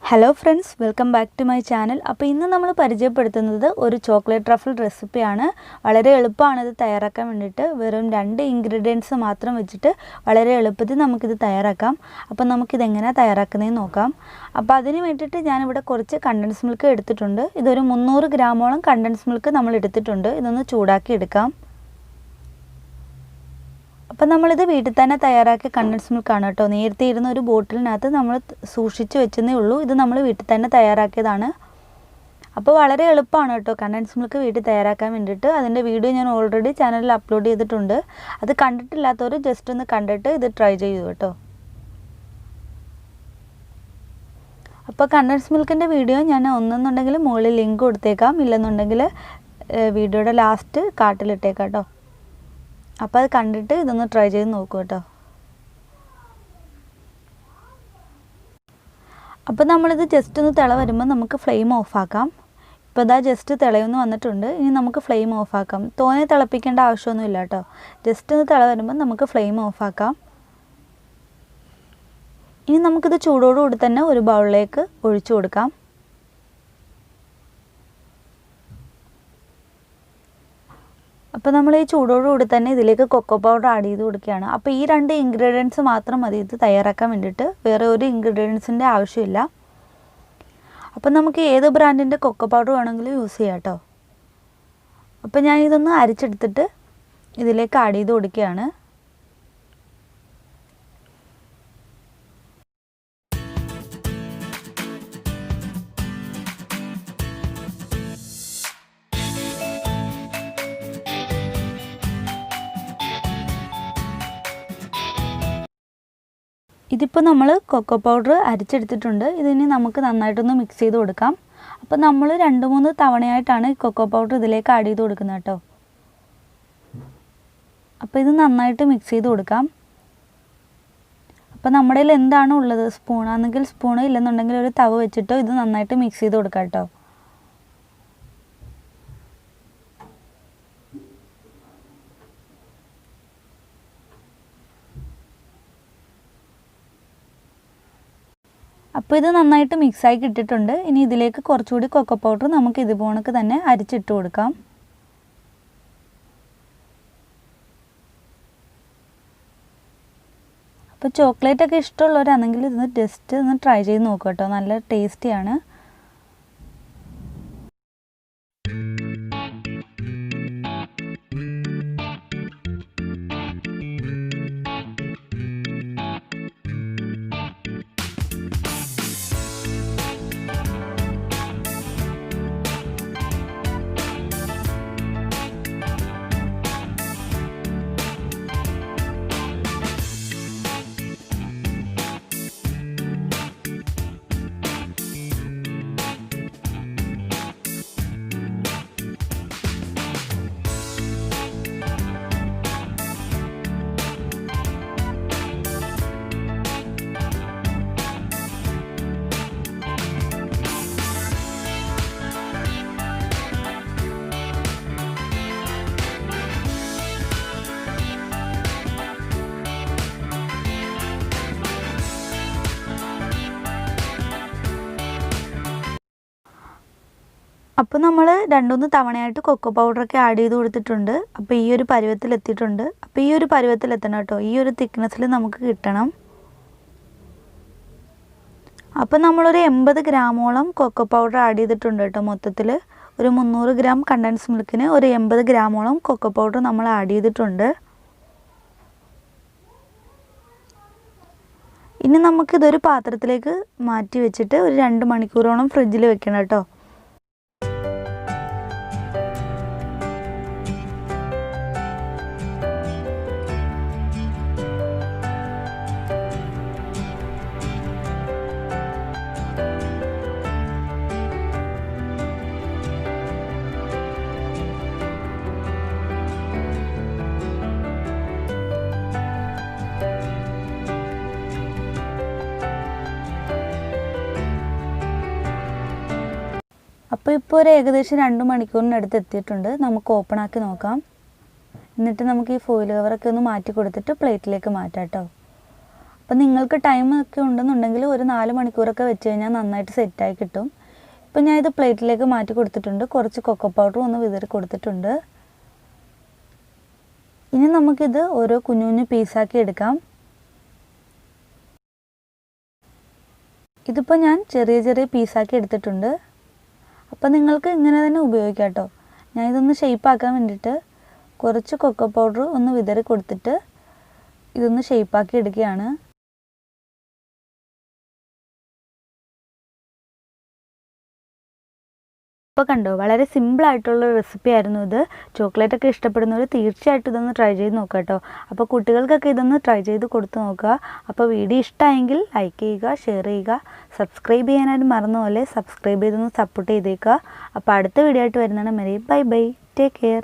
Hello friends, welcome back to my channel. അപ്പോൾ ഇന്ന് നമ്മൾ പരിചയപ്പെടുത്തുന്നത് ഒരു ചോക്ലേറ്റ് ട്രഫിൾ റെസിപ്പിയാണ്. വളരെ എളുപ്പമാണ് ഇത് തയ്യാറാക്കാൻ വേണ്ടിയിട്ട്. വെറും 2 ഇൻഗ്രീഡിയൻസ് മാത്രം വെച്ചിട്ട് വളരെ എളുപ്പത്തിൽ നമുക്കിത് തയ്യാറാക്കാം. അപ്പോൾ നമുക്കിതെങ്ങനെയാണ് തയ്യാറാക്കുന്നതെന്ന് നോക്കാം. അപ്പോൾ അതിന് വേണ്ടിയിട്ട് ഞാനിവിടെ കുറച്ച് കണ്ടൻസ് മിൽക്ക് എടുത്തിട്ടുണ്ട്. ഇതൊരു 300 ഗ്രാമോളം കണ്ടൻസ് മിൽക്ക് നമ്മൾ എടുത്തിട്ടുണ്ട്. ഇതൊന്ന് ചൂടാക്കി എടുക്കാം. അപ്പോൾ നമ്മളിത് വീട്ടിൽ തന്നെ തയ്യാറാക്കിയ കണ്ടൻസ് മിൽക്കാണ് കേട്ടോ. നേരത്തെ ഇരുന്ന ഒരു ബോട്ടിലിനകത്ത് നമ്മൾ സൂക്ഷിച്ച് വെച്ചതേ ഉള്ളൂ. ഇത് നമ്മൾ വീട്ടിൽ തന്നെ തയ്യാറാക്കിയതാണ്. അപ്പോൾ വളരെ എളുപ്പമാണ് കേട്ടോ കണ്ടൻസ് മിൽക്ക് വീട്ടിൽ തയ്യാറാക്കാൻ വേണ്ടിയിട്ട്. അതിൻ്റെ വീഡിയോ ഞാൻ ഓൾറെഡി ചാനലിൽ അപ്ലോഡ് ചെയ്തിട്ടുണ്ട്. അത് കണ്ടിട്ടില്ലാത്തവർ ജസ്റ്റ് ഒന്ന് കണ്ടിട്ട് ഇത് ട്രൈ ചെയ്യൂ കേട്ടോ. അപ്പോൾ കണ്ടൻസ് മിൽക്കിൻ്റെ വീഡിയോ ഞാൻ ഒന്നെന്നുണ്ടെങ്കിൽ മുകളിൽ ലിങ്ക് കൊടുത്തേക്കാം, ഇല്ലെന്നുണ്ടെങ്കിൽ വീഡിയോയുടെ ലാസ്റ്റ് കാർട്ടിലിട്ടേക്കാം കേട്ടോ. അപ്പോൾ അത് കണ്ടിട്ട് ഇതൊന്ന് ട്രൈ ചെയ്ത് നോക്കൂ കേട്ടോ. അപ്പോൾ നമ്മളിത് ജസ്റ്റ് ഒന്ന് തിള വരുമ്പോൾ നമുക്ക് ഫ്ലെയിം ഓഫാക്കാം. ഇപ്പോൾ ഇതാ ജസ്റ്റ് തിളയൊന്ന് വന്നിട്ടുണ്ട്. ഇനി നമുക്ക് ഫ്ലെയിം ഓഫാക്കാം. തോനെ തിളപ്പിക്കേണ്ട ആവശ്യമൊന്നുമില്ല കേട്ടോ. ജസ്റ്റ് ഒന്ന് തിള വരുമ്പോൾ നമുക്ക് ഫ്ലെയിം ഓഫാക്കാം. ഇനി നമുക്കിത് ചൂടോടുകൂടി തന്നെ ഒരു ബൗളിലേക്ക് ഒഴിച്ചു കൊടുക്കാം. അപ്പോൾ നമ്മൾ ഈ ചൂടോടുകൂടി തന്നെ ഇതിലേക്ക് കൊക്കോ പൗഡർ ആഡ് ചെയ്ത് കൊടുക്കുകയാണ്. അപ്പോൾ ഈ 2 ഇൻഗ്രീഡിയൻസ് മാത്രം മതി ഇത് തയ്യാറാക്കാൻ വേണ്ടിയിട്ട്. വേറെ ഒരു ഇൻഗ്രീഡിയൻസിൻ്റെ ആവശ്യമില്ല. അപ്പോൾ നമുക്ക് ഏത് ബ്രാൻഡിൻ്റെ കൊക്കോ പൗഡർ വേണമെങ്കിലും യൂസ് ചെയ്യാം കേട്ടോ. അപ്പോൾ ഞാനിതൊന്ന് അരിച്ചെടുത്തിട്ട് ഇതിലേക്ക് ആഡ് ചെയ്ത് കൊടുക്കുകയാണ്. ഇതിപ്പോൾ നമ്മൾ കൊക്കോ പൗഡർ അരിച്ചെടുത്തിട്ടുണ്ട്. ഇതിനി നമുക്ക് നന്നായിട്ടൊന്ന് മിക്സ് ചെയ്ത് കൊടുക്കാം. അപ്പോൾ നമ്മൾ 2-3 തവണയായിട്ടാണ് ഈ കൊക്കോ പൗഡർ ഇതിലേക്ക് ആഡ് ചെയ്ത് കൊടുക്കുന്നത് കേട്ടോ. അപ്പോൾ ഇത് നന്നായിട്ട് മിക്സ് ചെയ്ത് കൊടുക്കാം. അപ്പോൾ നമ്മുടെ കയ്യിൽ എന്താണോ ഉള്ളത്, സ്പൂണാണെങ്കിൽ സ്പൂണ്, ഇല്ലെന്നുണ്ടെങ്കിൽ ഒരു തവ വെച്ചിട്ടോ ഇത് നന്നായിട്ട് മിക്സ് ചെയ്ത് കൊടുക്കാം കേട്ടോ. അപ്പോൾ ഇത് നന്നായിട്ട് മിക്സായി കിട്ടിയിട്ടുണ്ട്. ഇനി ഇതിലേക്ക് കുറച്ചുകൂടി കൊക്കോ പൗഡർ നമുക്ക് ഇതുപോണക്ക് തന്നെ അരിച്ചിട്ട് കൊടുക്കാം. അപ്പോൾ ചോക്ലേറ്റൊക്കെ ഇഷ്ടമുള്ളവരാണെങ്കിൽ ഇത് ജസ്റ്റ് ഒന്ന് ട്രൈ ചെയ്ത് നോക്കുക കേട്ടോ. നല്ല ടേസ്റ്റിയാണ്. അപ്പോൾ നമ്മൾ 2-3 തവണയായിട്ട് കൊക്കോ പൗഡറൊക്കെ ആഡ് ചെയ്ത് കൊടുത്തിട്ടുണ്ട്. അപ്പോൾ ഈ ഒരു പരുവത്തിലെത്തിയിട്ടുണ്ട്. അപ്പോൾ ഈ ഒരു പരുവത്തിലെത്തണം കേട്ടോ. ഈ ഒരു തിക്നെസ്സിൽ നമുക്ക് കിട്ടണം. അപ്പോൾ നമ്മളൊരു 80 ഗ്രാമോളം കൊക്കോ പൗഡർ ആഡ് ചെയ്തിട്ടുണ്ട് കേട്ടോ. മൊത്തത്തിൽ ഒരു 300 ഗ്രാം കണ്ടൻസ് മിൽക്കിന് ഒരു 80 ഗ്രാമോളം കൊക്കോ പൗഡർ നമ്മൾ ആഡ് ചെയ്തിട്ടുണ്ട്. ഇനി നമുക്കിതൊരു പാത്രത്തിലേക്ക് മാറ്റി വെച്ചിട്ട് ഒരു 2 മണിക്കൂറോളം ഫ്രിഡ്ജിൽ വെക്കണം കേട്ടോ. അപ്പോൾ ഇപ്പോൾ ഒരു ഏകദേശം 2 മണിക്കൂറിനടുത്ത് എത്തിയിട്ടുണ്ട്. നമുക്ക് ഓപ്പൺ ആക്കി നോക്കാം. എന്നിട്ട് നമുക്ക് ഈ ഫോയിൽ കവറൊക്കെ ഒന്ന് മാറ്റി കൊടുത്തിട്ട് പ്ലേറ്റിലേക്ക് മാറ്റാം കേട്ടോ. അപ്പോൾ നിങ്ങൾക്ക് ടൈമൊക്കെ ഉണ്ടെന്നുണ്ടെങ്കിൽ ഒരു 4 മണിക്കൂറൊക്കെ വെച്ച് കഴിഞ്ഞാൽ നന്നായിട്ട് സെറ്റായി കിട്ടും. ഇപ്പോൾ ഞാൻ ഇത് പ്ലേറ്റിലേക്ക് മാറ്റി കൊടുത്തിട്ടുണ്ട്. കുറച്ച് കൊക്കോ പൗഡർ ഒന്ന് വിതറി കൊടുത്തിട്ടുണ്ട്. ഇനി നമുക്കിത് ഓരോ കുഞ്ഞു കുഞ്ഞു പീസാക്കി എടുക്കാം. ഇതിപ്പോൾ ഞാൻ ചെറിയ ചെറിയ പീസാക്കി എടുത്തിട്ടുണ്ട്. അപ്പോൾ നിങ്ങൾക്ക് ഇങ്ങനെ തന്നെ ഉപയോഗിക്കാം കേട്ടോ. ഞാൻ ഇതൊന്ന് ഷേപ്പാക്കാൻ വേണ്ടിയിട്ട് കുറച്ച് കൊക്കോ പൗഡർ ഒന്ന് വിതറി കൊടുത്തിട്ട് ഇതൊന്ന് ഷേപ്പാക്കി എടുക്കുകയാണ്. ഇപ്പോൾ കണ്ടോ, വളരെ സിമ്പിളായിട്ടുള്ള റെസിപ്പി ആയിരുന്നു ഇത്. ചോക്ലേറ്റൊക്കെ ഇഷ്ടപ്പെടുന്നവർ തീർച്ചയായിട്ടും ഇതൊന്ന് ട്രൈ ചെയ്ത് നോക്കുക കേട്ടോ. അപ്പോൾ കുട്ടികൾക്കൊക്കെ ഇതൊന്ന് ട്രൈ ചെയ്ത് കൊടുത്ത് നോക്കുക. അപ്പോൾ വീഡിയോ ഇഷ്ടമായെങ്കിൽ ലൈക്ക് ചെയ്യുക, ഷെയർ ചെയ്യുക, സബ്സ്ക്രൈബ് ചെയ്യാനായിട്ട് മറന്ന പോലെ സബ്സ്ക്രൈബ് ചെയ്തൊന്ന് സപ്പോർട്ട് ചെയ്തേക്കുക. അപ്പോൾ അടുത്ത വീഡിയോ ആയിട്ട് വരുന്നതാണ്. Bye bye, take care.